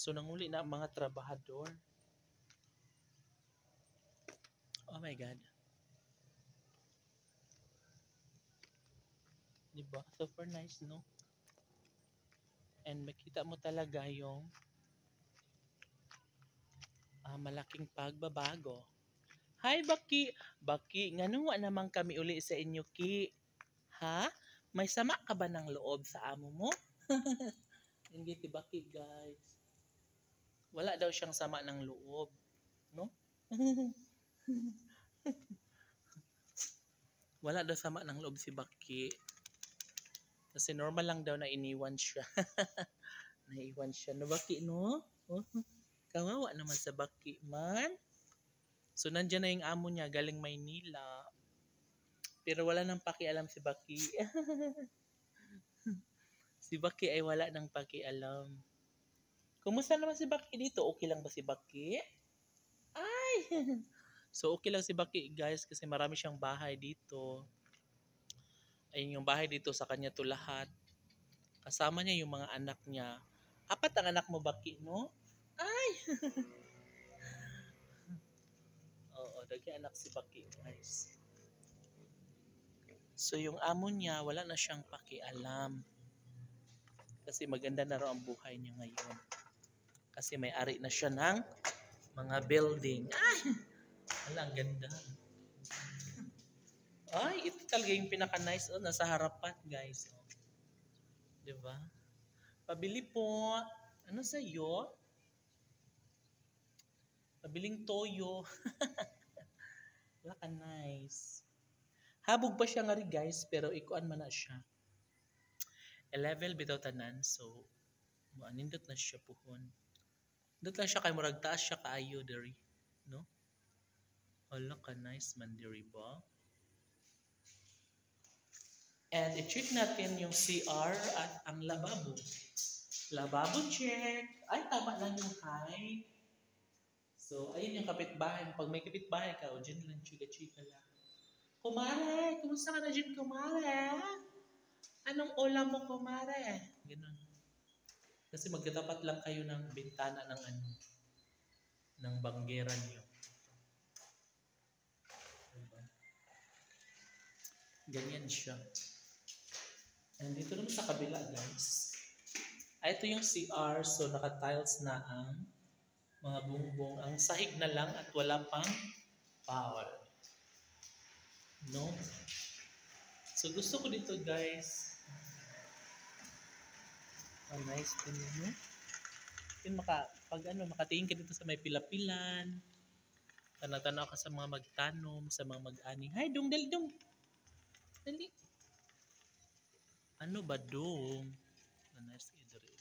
So nanguli na ang mga trabahador. Oh my God. Diba? Super nice, no? And makita mo talaga yung malaking pagbabago. Hi, Baki! Baki, nga naman kami uli sa inyo, Ki. Ha? May sama ka ba ng loob sa amo mo? Hindi, ti Baki, guys. Wala daw siyang sama ng loob. No? Wala daw sama ng loob si Baki. Kasi normal lang daw na iniwan siya. Naiwan siya. No, Baki, no? Oh, kawawa naman sa Baki, man. So, nandyan na yung amo niya, galing Maynila. Pero wala nang pakialam si Baki. Si Baki ay wala nang pakialam. Kumusta naman si Baki dito? Okay lang ba si Baki? Ay! So, okay lang si Baki, guys, kasi marami siyang bahay dito. Ayun yung bahay dito, sa kanya to lahat. Kasama niya yung mga anak niya. 4 ang anak mo, Baki, no? Ay! Oo, daging anak si Baki, guys. So, yung amo niya, wala na siyang pakialam. Kasi maganda na raw ang buhay niya ngayon. Kasi may ari na siya ng mga building. Ay! Wala, ang ganda. Ay, ito talaga yung pinaka-nice. Oh, nasa harapan, guys. Oh. Diba? Pabili po. Ano sa'yo? Pabiling toyo. Wala ka, nice. Habog pa siya nga rin, guys, pero ikuan man na siya. A-level bitaw tanan, so nindot na siya puhon. Nindot lang siya kay murag taas siya kaayo diri, no? Wala ka, nice man diri ba? And i-check natin yung CR at ang lababo. Lababo check. Ay, tama lang yung height. So, ayun yung kapitbahay. Pag may kapitbahay ka, o dyan lang, chika-chika lang. Kumare, kumusta ka na dyan, kumare? Anong ulam mo, kumare? Ganun. Kasi magkatapat lang kayo ng bintana ng ng banggera niyo. Diba? Ganyan siya. And dito naman sa kabila, guys. Ito yung CR, so naka-tiles na ang mga bungbong. Ang sahig na lang at wala pang power. No? So gusto ko dito, guys. Nice din yun. Yun, makatingin ka dito sa may pilapilan. Tanaw-tanaw ka sa mga magtanom, sa mga mag-ani. Hi, dong, dali, dong. Dali. Ano ba, dong? Nice, idari.